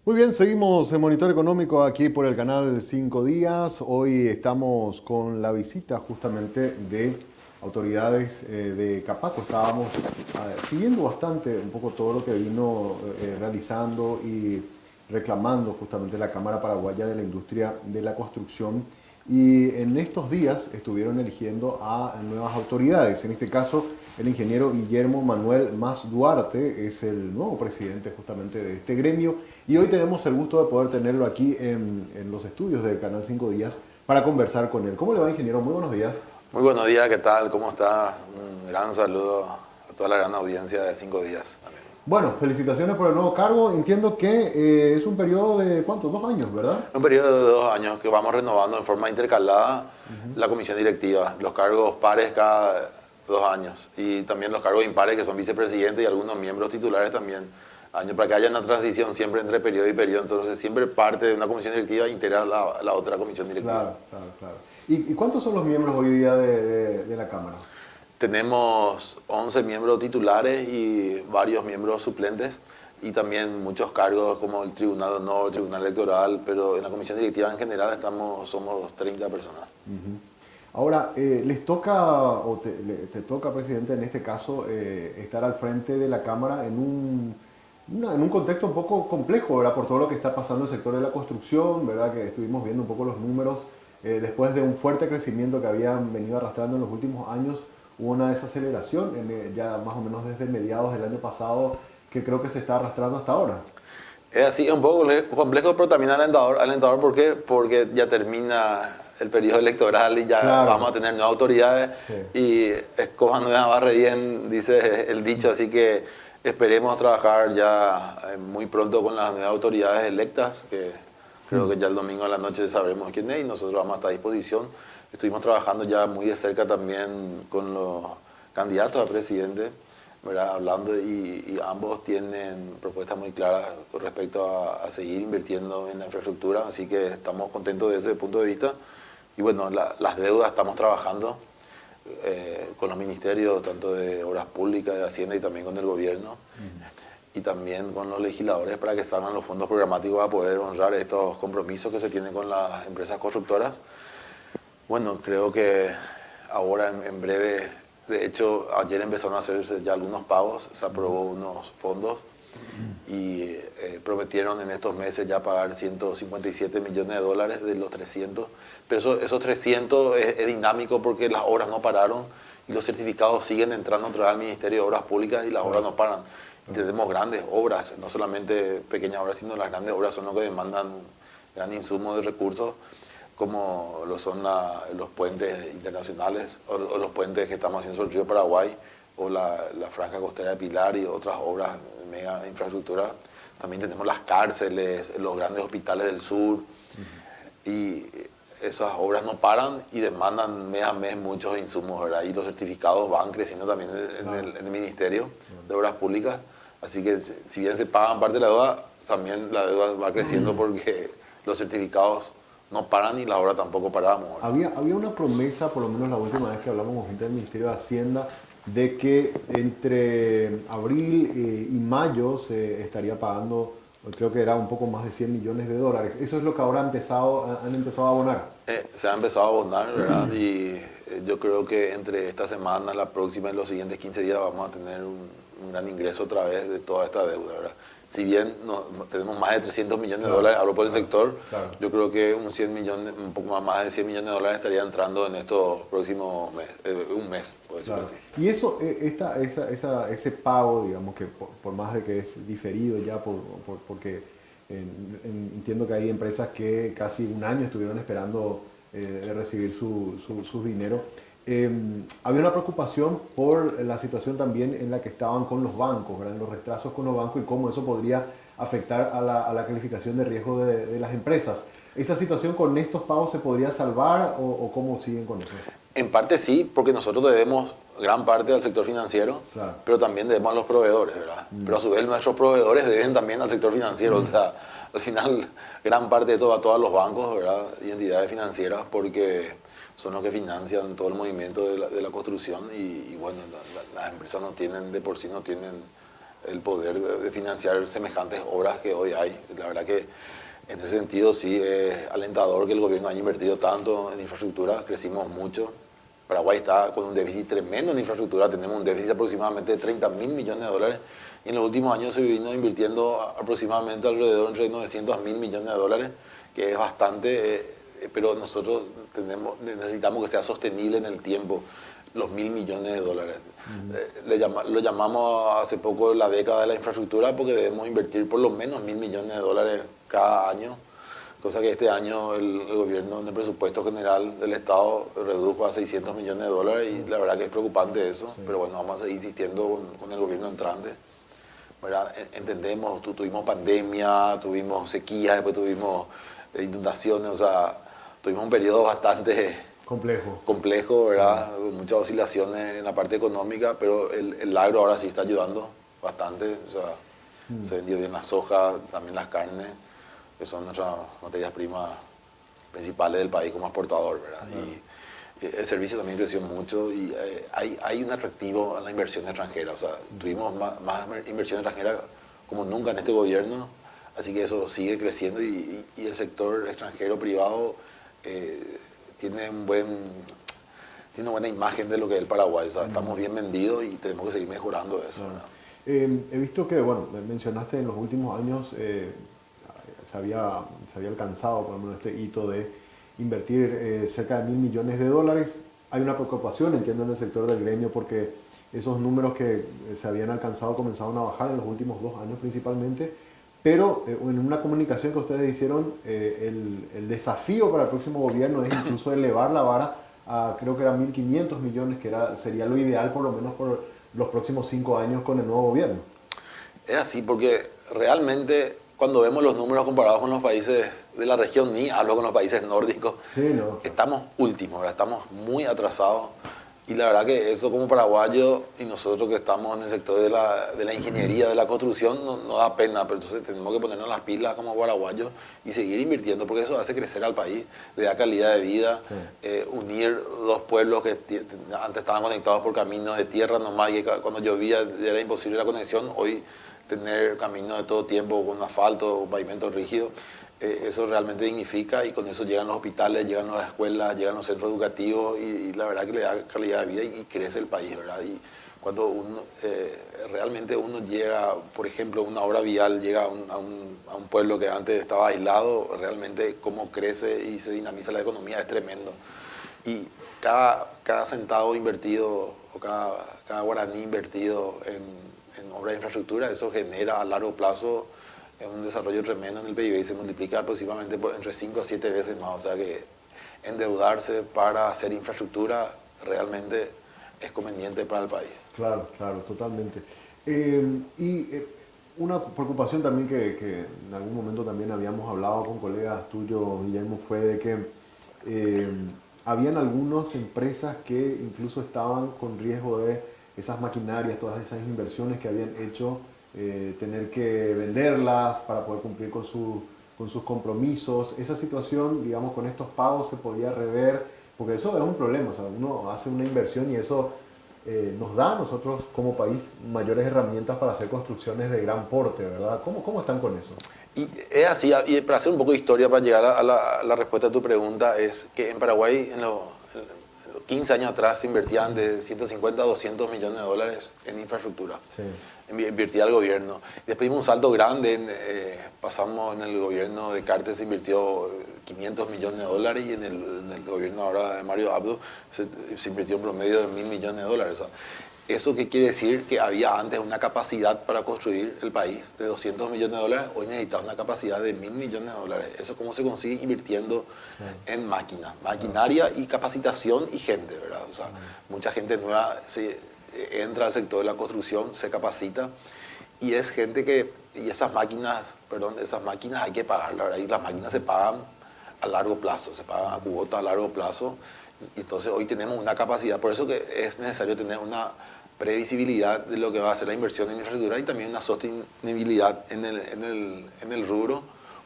Muy bien, seguimos en Monitor Económico aquí por el canal 5 Días. Hoy estamos con la visita justamente de autoridades de Capaco. Estábamos siguiendo bastante un poco todo lo que vino realizando y reclamando justamente la Cámara Paraguaya de la Industria de la Construcción. Y en estos días estuvieron eligiendo a nuevas autoridades. En este caso, el ingeniero Guillermo Manuel Mas Duarte es el nuevo presidente justamente de este gremio. Y hoy tenemos el gusto de poder tenerlo aquí en los estudios del Canal 5 Días para conversar con él. ¿Cómo le va, ingeniero? Muy buenos días. Muy buenos días, ¿qué tal? ¿Cómo está? Un gran saludo a toda la gran audiencia de 5 días también. Bueno, felicitaciones por el nuevo cargo. Entiendo que es un periodo de, ¿cuántos? 2 años, ¿verdad? Un periodo de 2 años que vamos renovando en forma intercalada la comisión directiva, los cargos pares cada 2 años y también los cargos impares que son vicepresidentes y algunos miembros titulares también años, para que haya una transición siempre entre periodo y periodo, entonces siempre parte de una comisión directiva integra la otra comisión directiva. Claro, claro, claro. ¿Y cuántos son los miembros hoy día de la Cámara? Tenemos 11 miembros titulares y varios miembros suplentes y también muchos cargos como el Tribunal de Honor, el Tribunal Electoral, pero en la comisión directiva en general somos 30 personas. Ahora, les toca, o te toca, presidente, en este caso, estar al frente de la Cámara en un contexto un poco complejo, ¿verdad? Por todo lo que está pasando en el sector de la construcción, ¿verdad? Que estuvimos viendo un poco los números. Después de un fuerte crecimiento que habían venido arrastrando en los últimos años, hubo una desaceleración ya más o menos desde mediados del año pasado, que creo que se está arrastrando hasta ahora. Es así, es un poco complejo, pero también alentador. ¿Por qué? Porque ya termina el periodo electoral y ya Claro, vamos a tener nuevas autoridades sí. y escoba nueva barre bien, dice el dicho, así que esperemos trabajar ya muy pronto con las nuevas autoridades electas, que creo que ya el domingo a la noche sabremos quién es y nosotros vamos a estar a disposición. Estuvimos trabajando ya muy de cerca también con los candidatos a presidente, ¿verdad? Hablando y ambos tienen propuestas muy claras con respecto a seguir invirtiendo en la infraestructura, así que estamos contentos desde ese punto de vista. Y bueno, las deudas estamos trabajando con los ministerios, tanto de Obras Públicas, de Hacienda y también con el gobierno, y también con los legisladores para que salgan los fondos programáticos a poder honrar estos compromisos que se tienen con las empresas constructoras. Bueno, creo que ahora en breve, de hecho ayer empezaron a hacerse ya algunos pagos, se aprobó unos fondos y prometieron en estos meses ya pagar 157 millones de dólares de los 300, pero esos 300 es dinámico porque las obras no pararon y los certificados siguen entrando otra vez al Ministerio de Obras Públicas y las obras no paran. Y tenemos grandes obras, no solamente pequeñas obras, sino las grandes obras son las que demandan gran insumo de recursos, como lo son los puentes internacionales o los puentes que estamos haciendo sobre el río Paraguay o la franja costera de Pilar y otras obras de mega infraestructura. También tenemos las cárceles, los grandes hospitales del sur y esas obras no paran y demandan mes a mes muchos insumos, ¿verdad? Y los certificados van creciendo también en el Ministerio de Obras Públicas, así que si bien se pagan parte de la deuda, también la deuda va creciendo porque los certificados no paran y la obra tampoco paramos, ¿verdad? Había una promesa, por lo menos la última vez que hablamos con gente del Ministerio de Hacienda, de que entre abril y mayo se estaría pagando, creo que era un poco más de 100 millones de dólares. Eso es lo que ahora han empezado a abonar. Se ha empezado a abonar, ¿verdad? Y yo creo que entre esta semana, la próxima y los siguientes 15 días vamos a tener un gran ingreso otra vez de toda esta deuda, ¿verdad? Si bien tenemos más de 300 millones de dólares, hablo por el sector, Claro. yo creo que un poco más de 100 millones de dólares estaría entrando en estos próximos meses, un mes, por decirlo Claro. así. Y eso, ese pago, digamos que por más de que es diferido ya, porque entiendo que hay empresas que casi un año estuvieron esperando de recibir su dinero. Había una preocupación por la situación también en la que estaban con los bancos, ¿verdad? En los retrasos con los bancos y cómo eso podría afectar a la calificación de riesgo de las empresas. ¿Esa situación con estos pagos se podría salvar o cómo siguen con eso? En parte sí, porque nosotros debemos gran parte al sector financiero, Claro. pero también debemos a los proveedores, ¿verdad? Pero a su vez nuestros proveedores deben también al sector financiero, o sea, al final gran parte de todo va a todos los bancos, ¿verdad? Y entidades financieras, porque son los que financian todo el movimiento de la construcción y bueno, las empresas no tienen, de por sí no tienen el poder de financiar semejantes obras que hoy hay. La verdad que en ese sentido sí es alentador que el gobierno haya invertido tanto en infraestructura, crecimos mucho. Paraguay está con un déficit tremendo en infraestructura, tenemos un déficit aproximadamente de 30.000 millones de dólares y en los últimos años se vino invirtiendo aproximadamente alrededor entre 900.000 millones de dólares, que es bastante, pero nosotros necesitamos que sea sostenible en el tiempo, los 1.000 millones de dólares. Lo llamamos hace poco la década de la infraestructura porque debemos invertir por lo menos 1.000 millones de dólares cada año, cosa que este año el gobierno en el presupuesto general del Estado redujo a 600 millones de dólares y la verdad que es preocupante eso, sí. Pero bueno, vamos a seguir insistiendo con el gobierno entrante. ¿Verdad? Entendemos, tuvimos pandemia, tuvimos sequía, después tuvimos inundaciones, o sea, tuvimos un periodo bastante complejo, ¿verdad? Con muchas oscilaciones en la parte económica, pero el agro ahora sí está ayudando bastante, o sea, se vendió bien la soja, también las carnes, que son nuestras materias primas principales del país como exportador, ¿verdad? Y el servicio también creció mucho y hay un atractivo en la inversión extranjera, o sea, tuvimos más inversión extranjera como nunca en este gobierno, así que eso sigue creciendo y el sector extranjero privado tiene una buena imagen de lo que es el Paraguay, o sea, estamos bien vendidos y tenemos que seguir mejorando eso, ¿verdad? He visto que, bueno, mencionaste en los últimos años se había alcanzado por lo menos este hito de invertir cerca de 1.000 millones de dólares. Hay una preocupación, entiendo, en el sector del gremio porque esos números que se habían alcanzado comenzaron a bajar en los últimos 2 años principalmente, pero en una comunicación que ustedes hicieron, el desafío para el próximo gobierno es incluso elevar la vara a, creo que era 1.500 millones, que sería lo ideal por lo menos por los próximos 5 años con el nuevo gobierno. Es así, porque realmente cuando vemos los números comparados con los países de la región, ni hablo con los países nórdicos, estamos últimos, ¿verdad? Estamos muy atrasados. Y la verdad que eso como paraguayos y nosotros que estamos en el sector de la ingeniería, de la construcción, nos da pena, pero entonces tenemos que ponernos las pilas como paraguayos y seguir invirtiendo, porque eso hace crecer al país, le da calidad de vida, unir 2 pueblos que antes estaban conectados por caminos de tierra nomás, y cuando llovía era imposible la conexión, hoy tener caminos de todo tiempo con asfalto, con pavimento rígido, eso realmente dignifica y con eso llegan los hospitales, llegan las escuelas, llegan los centros educativos y la verdad que le da calidad de vida y crece el país, ¿verdad? Y cuando realmente uno llega, por ejemplo, una obra vial llega a un pueblo que antes estaba aislado, realmente cómo crece y se dinamiza la economía es tremendo. Y cada centavo invertido o cada guaraní invertido en obras de infraestructura, eso genera a largo plazo un desarrollo tremendo en el PIB y se multiplica aproximadamente entre 5 a 7 veces más. O sea que endeudarse para hacer infraestructura realmente es conveniente para el país. Claro, totalmente. Una preocupación también que en algún momento también habíamos hablado con colegas tuyos, Guillermo, fue de que habían algunas empresas que incluso estaban con riesgo de esas maquinarias, todas esas inversiones que habían hecho, tener que venderlas para poder cumplir con sus compromisos. Esa situación, digamos, con estos pagos se podía rever, porque eso es un problema. O sea, uno hace una inversión y eso nos da a nosotros como país mayores herramientas para hacer construcciones de gran porte, ¿verdad? ¿Cómo están con eso? Y es así, y para hacer un poco de historia, para llegar a la respuesta a tu pregunta, es que en Paraguay en los 15 años atrás se invertían de 150 a 200 millones de dólares en infraestructura. Sí. Invertía el gobierno. Después dimos un salto grande, pasamos en el gobierno de Cartes, se invirtió 500 millones de dólares y en el gobierno ahora de Mario Abdo se invirtió un promedio de 1.000 millones de dólares. O sea, ¿eso qué quiere decir? Que había antes una capacidad para construir el país de 200 millones de dólares, hoy necesitamos una capacidad de 1.000 millones de dólares. ¿Eso cómo se consigue? Invirtiendo en máquinas, maquinaria y capacitación y gente, ¿verdad? O sea, mucha gente nueva entra al sector de la construcción, se capacita y es gente y esas máquinas hay que pagarlas, ¿verdad? Y las máquinas se pagan a largo plazo, se pagan a cuota a largo plazo. Entonces hoy tenemos una capacidad, por eso que es necesario tener una previsibilidad de lo que va a ser la inversión en infraestructura y también una sostenibilidad en el rubro,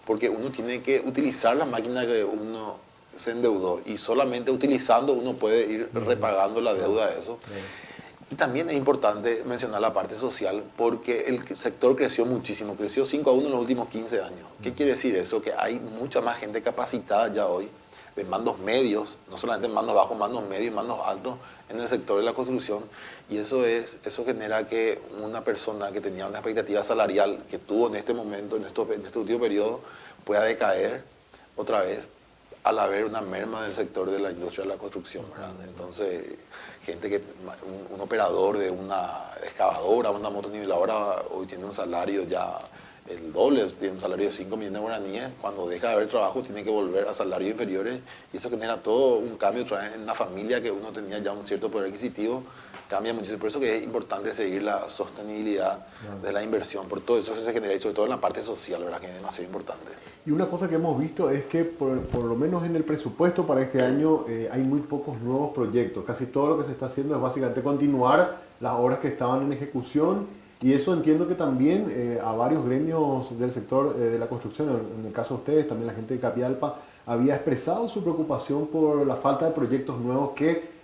porque uno tiene que utilizar las máquinas que uno se endeudó y solamente utilizando uno puede ir repagando la deuda de eso. Y también es importante mencionar la parte social porque el sector creció muchísimo, creció 5-1 en los últimos 15 años. ¿Qué quiere decir eso? Que hay mucha más gente capacitada ya hoy de mandos medios, no solamente mandos bajos, mandos medios, mandos altos en el sector de la construcción. Y eso genera que una persona que tenía una expectativa salarial que tuvo en este momento, en este último periodo, pueda decaer otra vez al haber una merma del sector de la industria de la construcción, ¿verdad? Entonces, un operador de una excavadora, una motoniveladora, hoy tiene un salario ya el doble, tiene un salario de 5 millones de guaraníes, cuando deja de haber trabajo tiene que volver a salarios inferiores, y eso genera todo un cambio otra vez en la familia, que uno tenía ya un cierto poder adquisitivo, cambia muchísimo. Por eso que es importante seguir la sostenibilidad de la inversión, por todo eso se genera, y sobre todo en la parte social, ¿verdad? Que es demasiado importante. Y una cosa que hemos visto es que por lo menos en el presupuesto para este año hay muy pocos nuevos proyectos. Casi todo lo que se está haciendo es básicamente continuar las obras que estaban en ejecución, y eso entiendo que también a varios gremios del sector de la construcción, en el caso de ustedes, también la gente de Capialpa, había expresado su preocupación por la falta de proyectos nuevos que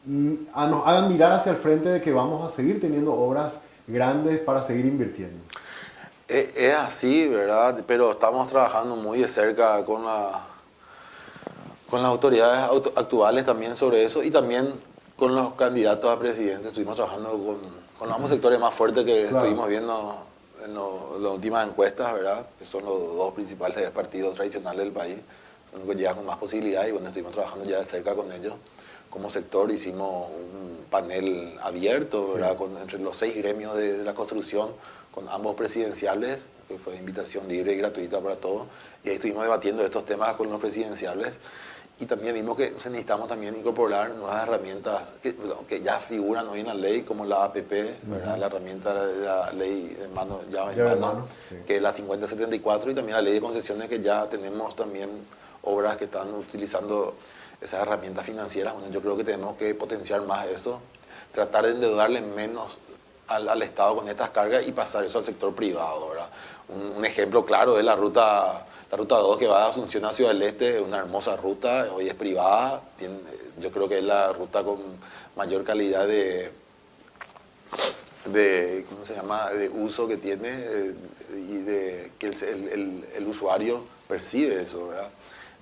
nos hagan mirar hacia el frente de que vamos a seguir teniendo obras grandes para seguir invirtiendo. Es así, ¿verdad? Pero estamos trabajando muy de cerca con las autoridades actuales también sobre eso, y también con los candidatos a presidente. Estuvimos trabajando con los ambos sectores más fuertes que estuvimos viendo en las últimas encuestas, ¿verdad? Que son los dos principales partidos tradicionales del país, son los que llegan con más posibilidades, y bueno, estuvimos trabajando ya de cerca con ellos. Como sector hicimos un panel abierto, ¿verdad? Entre los 6 gremios de la construcción, con ambos presidenciales, que fue invitación libre y gratuita para todos, y ahí estuvimos debatiendo estos temas con los presidenciales, y también vimos que necesitamos también incorporar nuevas herramientas que ya figuran hoy en la ley, como la APP, ¿verdad? La herramienta de la ley de mano, que es la 5074, y también la ley de concesiones, que ya tenemos también obras que están utilizando esas herramientas financieras. Bueno, yo creo que tenemos que potenciar más eso, tratar de endeudarle menos al Estado con estas cargas y pasar eso al sector privado, ¿verdad? Un ejemplo claro es la ruta 2, que va de Asunción a Ciudad del Este, es una hermosa ruta, hoy es privada, yo creo que es la ruta con mayor calidad ¿cómo se llama?, de uso que tiene, y de que el usuario percibe eso, ¿verdad?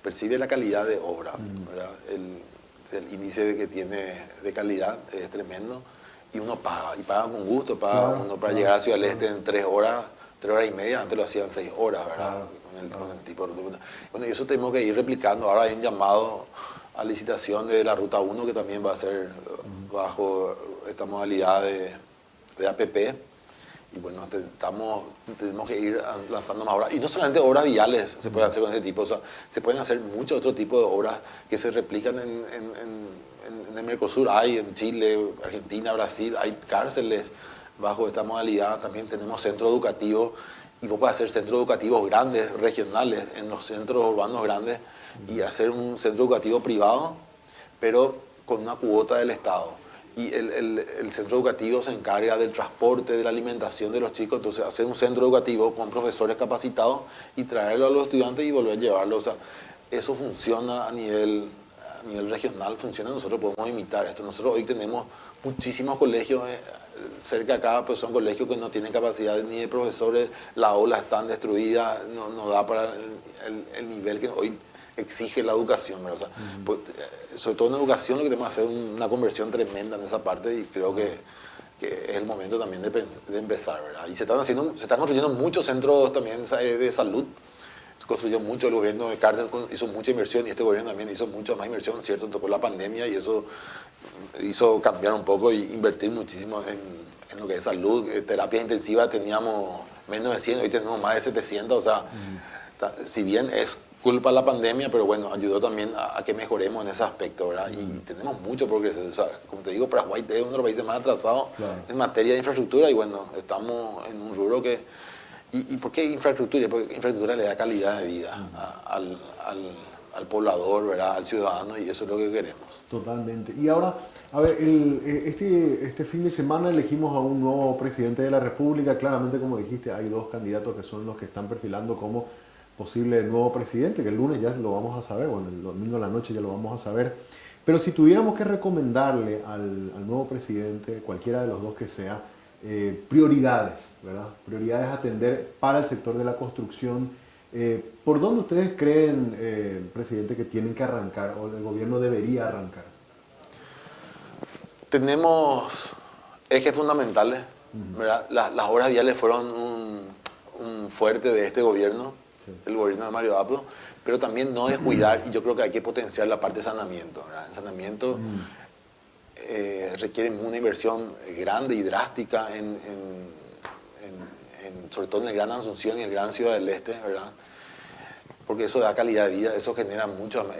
Percibe la calidad de obra, ¿verdad? El índice que tiene de calidad es tremendo, y uno paga, y paga con gusto, uno para llegar a Ciudad del Este en 3 horas, 3 horas y media, antes lo hacían 6 horas, ¿verdad? Con el tipo de... Bueno, y eso tenemos que ir replicando. Ahora hay un llamado a licitación de la Ruta 1, que también va a ser bajo esta modalidad de APP, y bueno, tenemos que ir lanzando más obras, y no solamente obras viales se pueden hacer con ese tipo, o sea, se pueden hacer muchos otros tipos de obras que se replican en el Mercosur. Hay en Chile, Argentina, Brasil, hay cárceles bajo esta modalidad. También tenemos centros educativos, y vos podés hacer centros educativos grandes, regionales, en los centros urbanos grandes, y hacer un centro educativo privado, pero con una cuota del Estado. Y el centro educativo se encarga del transporte, de la alimentación de los chicos. Entonces, hacer un centro educativo con profesores capacitados y traerlo a los estudiantes y volver a llevarlo. O sea, eso funciona a nivel regional, funciona. Nosotros podemos imitar esto. Nosotros hoy tenemos muchísimos colegios cerca de acá, pues son colegios que no tienen capacidad ni de profesores, las aulas están destruidas, no da para el nivel que hoy exige la educación, ¿verdad? O sea, pues, sobre todo en educación lo que tenemos que hacer es una conversión tremenda en esa parte, y creo que es el momento también de empezar, ¿verdad? Y se están construyendo muchos centros también de salud. Se construyó mucho, el gobierno de Cárcel hizo mucha inversión, y este gobierno también hizo mucha más inversión, ¿cierto? Tocó la pandemia y eso hizo cambiar un poco y invertir muchísimo en lo que es salud. Terapia intensiva teníamos menos de 100, hoy tenemos más de 700, o sea, si bien es culpa de la pandemia, pero bueno, ayudó también a que mejoremos en ese aspecto, ¿verdad? Y tenemos mucho progreso. O sea, como te digo, Paraguay es uno de los países más atrasados en materia de infraestructura, y bueno, estamos en un rubro que... ¿Y por qué infraestructura? Porque infraestructura le da calidad de vida al poblador, ¿verdad? Al ciudadano, y eso es lo que queremos. Totalmente. Y ahora, a ver, este fin de semana elegimos a un nuevo presidente de la República. Claramente, como dijiste, hay 2 candidatos que son los que están perfilando como posible nuevo presidente, que el lunes ya lo vamos a saber, bueno, el domingo en la noche ya lo vamos a saber. Pero si tuviéramos que recomendarle al nuevo presidente, cualquiera de los dos que sea, prioridades, ¿verdad? Prioridades a atender para el sector de la construcción. ¿Por dónde ustedes creen, presidente, que tienen que arrancar o el gobierno debería arrancar? Tenemos ejes fundamentales, ¿verdad? Las obras viales fueron un fuerte de este gobierno, sí, el gobierno de Mario Abdo, pero también no descuidar, y yo creo que hay que potenciar la parte de saneamiento, ¿verdad? El saneamiento requiere una inversión grande y drástica, sobre todo en el Gran Asunción y el Gran Ciudad del Este, ¿verdad? Porque eso da calidad de vida, eso genera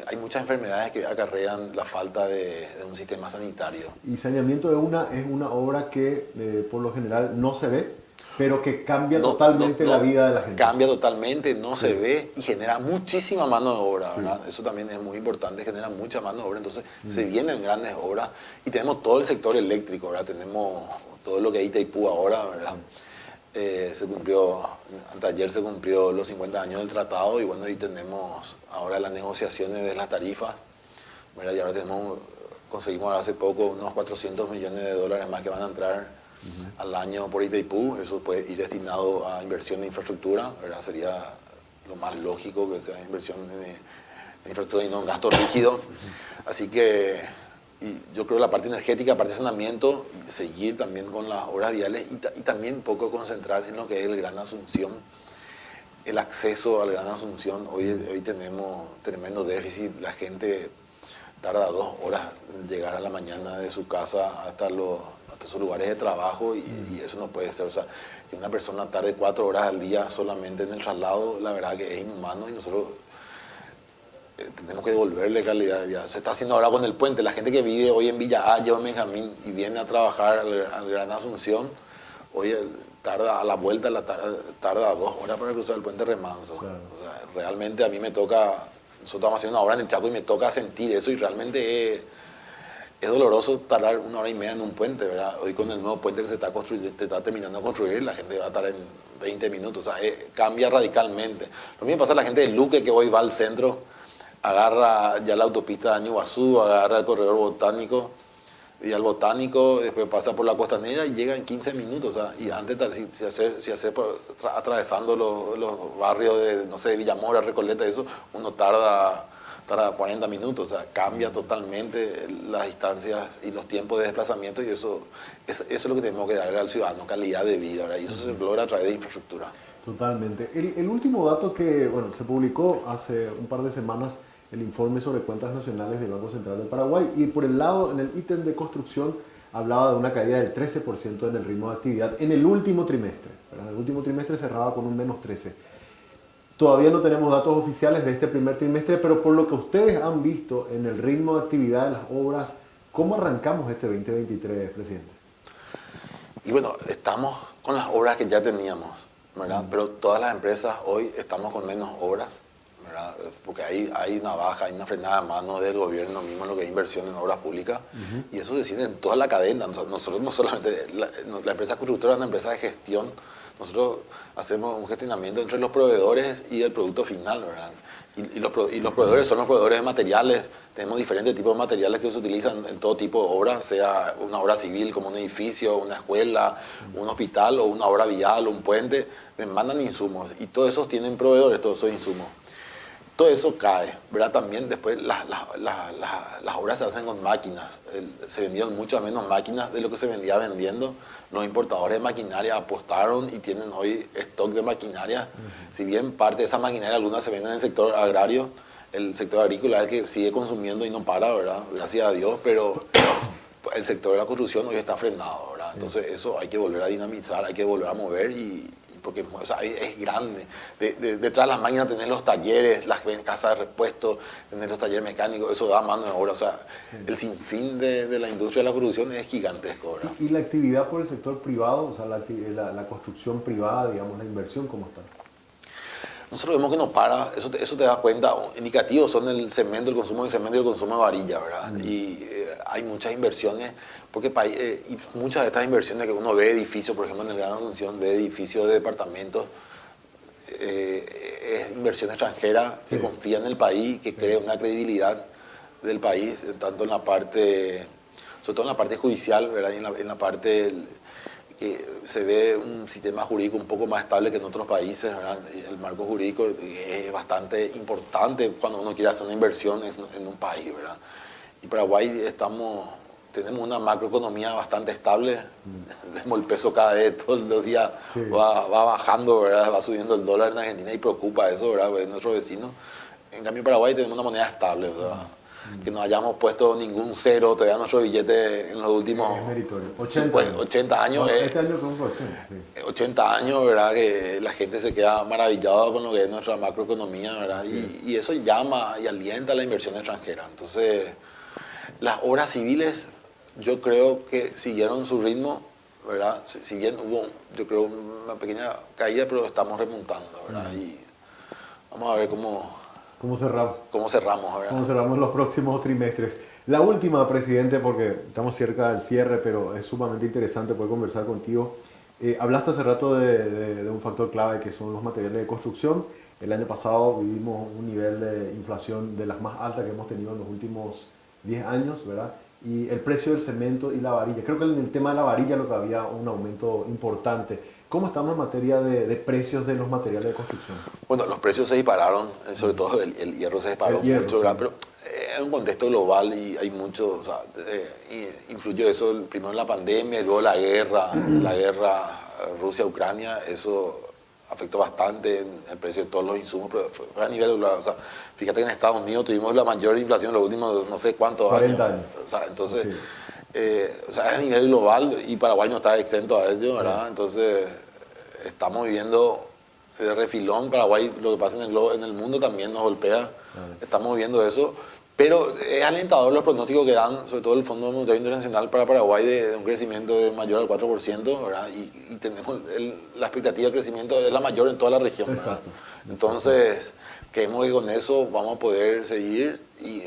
hay muchas enfermedades que acarrean la falta de un sistema sanitario. Y saneamiento es una obra que por lo general no se ve, pero que cambia totalmente la vida de la gente. Cambia totalmente, no se ve y genera muchísima mano de obra, ¿verdad? Sí. Eso también es muy importante, genera mucha mano de obra, entonces se vienen grandes obras y tenemos todo el sector eléctrico, ¿verdad? Tenemos todo lo que hay Itaipú ahora, ¿verdad? Ayer se cumplió los 50 años del tratado y bueno, y tenemos ahora las negociaciones de las tarifas, ¿verdad? Y ahora conseguimos hace poco unos 400 millones de dólares más que van a entrar al año por Itaipú. Eso puede ir destinado a inversión de infraestructura, ¿verdad? Sería lo más lógico que sea inversión en infraestructura y no en gasto rígido. Así que y yo creo que la parte energética, la parte de saneamiento, y seguir también con las obras viales y también un poco concentrar en lo que es el Gran Asunción, el acceso al Gran Asunción. Hoy tenemos tremendo déficit, la gente tarda 2 horas en llegar a la mañana de su casa hasta sus lugares de trabajo y eso no puede ser. O sea, que una persona tarde 4 horas al día solamente en el traslado, la verdad que es inhumano y nosotros tenemos que devolverle calidad de vida. Se está haciendo ahora con el puente. La gente que vive hoy en Villa Haya o en Benjamín y viene a trabajar al Gran Asunción, hoy tarda a la vuelta, tarda 2 horas para cruzar el puente Remanso. Claro. O sea, realmente a mí me toca, nosotros estamos haciendo una obra en el Chaco y me toca sentir eso y realmente es doloroso tardar 1 hora y media en un puente, ¿verdad? Hoy con el nuevo puente que se está terminando de construir, la gente va a estar en 20 minutos. O sea, cambia radicalmente. Lo mismo pasa a la gente de Luque que hoy va al centro, agarra ya la autopista de Añuguazú, agarra el corredor botánico y al botánico, después pasa por la costanera y llega en 15 minutos. O sea, y antes, si hace atravesando los barrios de, no sé, de Villamora, Recoleta, eso, uno tarda 40 minutos. O sea, cambia totalmente las distancias y los tiempos de desplazamiento y eso es lo que tenemos que darle al ciudadano, calidad de vida, ¿verdad? Y eso se logra a través de infraestructura. Totalmente. El último dato que, bueno, se publicó hace un par de semanas, el informe sobre cuentas nacionales del Banco Central del Paraguay, y por el lado, en el ítem de construcción, hablaba de una caída del 13% en el ritmo de actividad en el último trimestre. ¿Verdad? El último trimestre cerraba con un menos 13%. Todavía no tenemos datos oficiales de este primer trimestre, pero por lo que ustedes han visto en el ritmo de actividad de las obras, ¿cómo arrancamos este 2023, presidente? Y bueno, estamos con las obras que ya teníamos, ¿verdad? Pero todas las empresas hoy estamos con menos obras, ¿verdad? Porque hay una baja, hay una frenada de mano del gobierno mismo en lo que es inversión en obras públicas, y eso se siente en toda la cadena. Nosotros no solamente, la empresa constructora es una empresa de gestión, nosotros hacemos un gestionamiento entre los proveedores y el producto final, ¿verdad? Y los proveedores son los proveedores de materiales. Tenemos diferentes tipos de materiales que se utilizan en todo tipo de obras, sea una obra civil como un edificio, una escuela, un hospital o una obra vial o un puente. Demandan insumos y todos esos tienen proveedores, todos esos insumos. Todo eso cae, ¿verdad? También después las obras se hacen con máquinas. Se vendieron muchas menos máquinas de lo que se vendía vendiendo. Los importadores de maquinaria apostaron y tienen hoy stock de maquinaria. Si bien parte de esa maquinaria, algunas se venden en el sector agrario, el sector agrícola es el que sigue consumiendo y no para, ¿verdad? Gracias a Dios, pero el sector de la construcción hoy está frenado, ¿verdad? Entonces eso hay que volver a dinamizar, hay que volver a mover porque o sea, es grande. Detrás de las máquinas tenés los talleres, las casas de repuesto, tenés los talleres mecánicos, eso da mano de obra. O sea, sí, el sinfín de la industria de la producción es gigantesco, ¿verdad? ¿Y la actividad por el sector privado, o sea, la construcción privada, digamos, la inversión, cómo está? Nosotros vemos que no para, eso te das cuenta, indicativos son el cemento, el consumo de cemento y el consumo de varilla, ¿verdad? Y hay muchas inversiones, porque y muchas de estas inversiones que uno ve edificios, por ejemplo en el Gran Asunción, ve edificios de departamentos, es inversión extranjera que confía en el país, que crea una credibilidad del país, tanto en la parte, sobre todo en la parte judicial, ¿verdad? Y en la parte que se ve un sistema jurídico un poco más estable que en otros países, ¿verdad? El marco jurídico es bastante importante cuando uno quiere hacer una inversión en un país, ¿verdad? Y Paraguay tenemos una macroeconomía bastante estable. Vemos el peso cada vez, todos los días Sí. va bajando, ¿verdad? Va subiendo el dólar en Argentina y preocupa eso, ¿verdad? Porque nuestros vecinos. En cambio en Paraguay tenemos una moneda estable, ¿verdad? Que no hayamos puesto ningún cero, todavía nuestro billete en los últimos Es meritorio. 80 años. No, este año son 80, sí. 80 años, ¿verdad? Que la gente se queda maravillada con lo que es nuestra macroeconomía, ¿verdad? Y eso llama y alienta la inversión extranjera. Entonces, las obras civiles, yo creo que siguieron su ritmo, ¿verdad? Si bien hubo, yo creo, una pequeña caída, pero estamos remontando, ¿verdad? Y vamos a ver ¿Cómo cerramos? cómo cerramos, ¿verdad? ¿Cómo cerramos los próximos trimestres? La última, presidente, porque estamos cerca del cierre, pero es sumamente interesante poder conversar contigo. Hablaste hace rato de un factor clave que son los materiales de construcción. El año pasado vivimos un nivel de inflación de las más altas que hemos tenido en los últimos 10 años, ¿verdad? Y el precio del cemento y la varilla. Creo que en el tema de la varilla lo que había un aumento importante. ¿Cómo estamos en materia de precios de los materiales de construcción? Bueno, los precios se dispararon, sobre todo el hierro se disparó El hierro, mucho, sí. ¿verdad? Pero es un contexto global y hay mucho, o sea, influyó eso primero en la pandemia y luego la guerra Rusia-Ucrania, eso afectó bastante en el precio de todos los insumos, pero fue a nivel global. O sea, fíjate que en Estados Unidos tuvimos la mayor inflación en los últimos no sé cuántos 40 años. años. O sea, entonces, Sí. o sea, es a nivel global y Paraguay no está exento a ello, ¿verdad? Entonces, estamos viviendo de refilón. Paraguay, lo que pasa en el mundo también nos golpea. Estamos viendo eso. Pero es alentador los pronósticos que dan, sobre todo el Fondo Monetario Internacional para Paraguay, de un crecimiento de mayor al 4%, ¿verdad? Y tenemos la expectativa de crecimiento es la mayor en toda la región, ¿verdad? Exacto. Entonces, creemos que con eso vamos a poder seguir y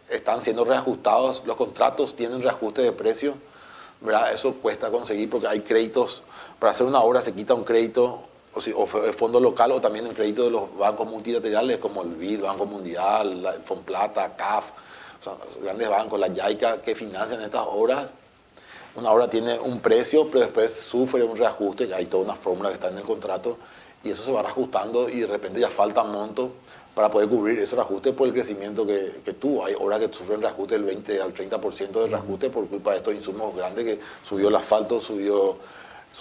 están siendo reajustados. Los contratos tienen reajuste de precio, ¿verdad? Eso cuesta conseguir porque hay créditos. Para hacer una obra se quita un crédito o fondo local o también el crédito de los bancos multilaterales como el BID, Banco Mundial, el Fonplata, CAF, o sea, los grandes bancos, la JICA, que financian estas obras. Una obra tiene un precio, pero después sufre un reajuste, hay toda una fórmula que está en el contrato, y eso se va reajustando y de repente ya falta monto para poder cubrir ese reajuste por el crecimiento que tuvo. Hay obras que sufren reajuste del 20 al 30% de reajuste por culpa de estos insumos grandes que subió el asfalto, subió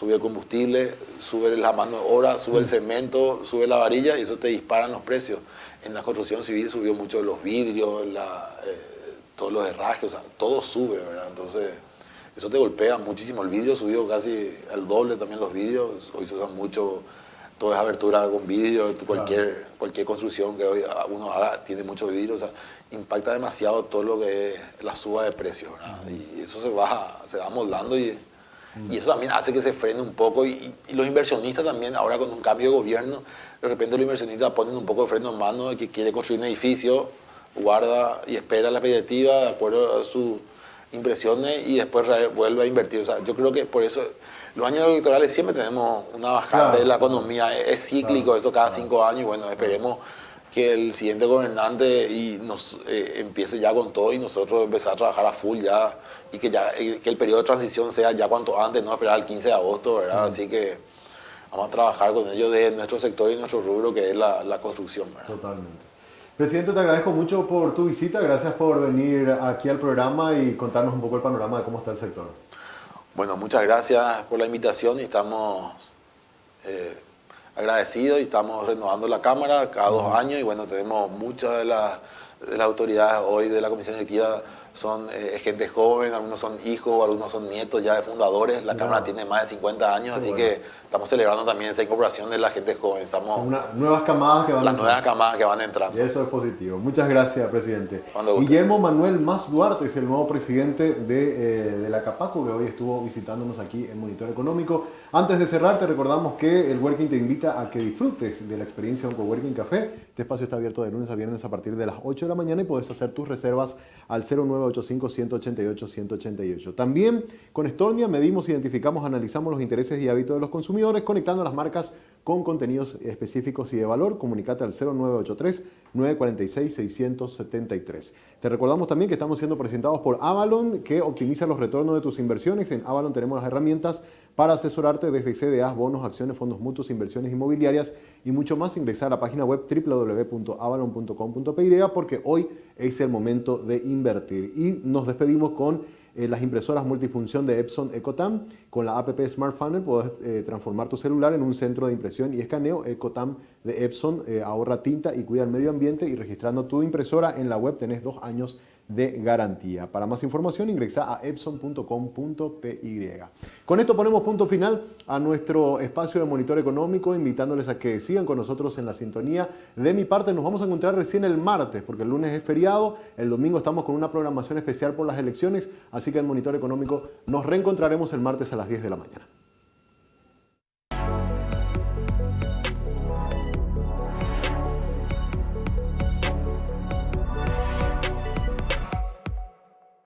el combustible, sube la mano de obra, sube el cemento, sube la varilla y eso te disparan los precios. En la construcción civil subió mucho los vidrios, todos los herrajes, o sea, todo sube, ¿verdad? Entonces, eso te golpea muchísimo. El vidrio subió casi al doble también los vidrios. Hoy se usan mucho toda esa abertura con vidrio, cualquier construcción que hoy uno haga tiene mucho vidrio, o sea, impacta demasiado todo lo que es la suba de precios, ¿verdad? Y eso se va amoldando y eso también hace que se frene un poco y los inversionistas también, ahora con un cambio de gobierno, de repente los inversionistas ponen un poco de freno en mano, el que quiere construir un edificio, guarda y espera la expectativa de acuerdo a sus impresiones y después vuelve a invertir. O sea, yo creo que por eso los años electorales siempre tenemos una bajada de la economía, es cíclico esto cada 5 años y bueno, esperemos que el siguiente gobernante nos empiece ya con todo y nosotros empezar a trabajar a full ya y que el periodo de transición sea ya cuanto antes, no esperar el 15 de agosto, ¿verdad? Así que vamos a trabajar con ellos de nuestro sector y nuestro rubro que es la construcción, ¿verdad? Totalmente. Presidente, te agradezco mucho por tu visita, gracias por venir aquí al programa y contarnos un poco el panorama de cómo está el sector. Bueno, muchas gracias por la invitación y estamos agradecidos y estamos renovando la Cámara cada 2 años y bueno, tenemos muchas de las autoridades hoy de la Comisión Directiva son gente joven, algunos son hijos, algunos son nietos ya de fundadores. La Cámara tiene más de 50 años, así que estamos celebrando también esa incorporación de la gente joven. Nuevas camadas que van las nuevas camadas que van entrando. Y eso es positivo. Muchas gracias, presidente. Cuando guste. Guillermo Manuel Mas Duarte es el nuevo presidente de la Capaco, que hoy estuvo visitándonos aquí en Monitor Económico. Antes de cerrar, te recordamos que el Working te invita a que disfrutes de la experiencia de un Coworking Café. Este espacio está abierto de lunes a viernes a partir de las 8 de la mañana y puedes hacer tus reservas al 09 0985-188-188. También con Stornia medimos, identificamos, analizamos los intereses y hábitos de los consumidores, conectando las marcas con contenidos específicos y de valor. Comunicate al 0983-946-673. Te recordamos también que estamos siendo presentados por Avalon, que optimiza los retornos de tus inversiones. En Avalon tenemos las herramientas para asesorarte desde CDAs, bonos, acciones, fondos mutuos, inversiones inmobiliarias y mucho más. Ingresa a la página web www.avalon.com.py porque hoy es el momento de invertir. Y nos despedimos con las impresoras multifunción de Epson Ecotam. Con la app Smart Funnel puedes transformar tu celular en un centro de impresión y escaneo. Ecotam de Epson ahorra tinta y cuida el medio ambiente, y registrando tu impresora en la web tenés 2 años de garantía. Para más información ingresa a epson.com.py. Con esto ponemos punto final a nuestro espacio de monitor económico, invitándoles a que sigan con nosotros en la sintonía. De mi parte nos vamos a encontrar recién el martes, porque el lunes es feriado, el domingo estamos con una programación especial por las elecciones, así que en Monitor Económico nos reencontraremos el martes a las 10 de la mañana.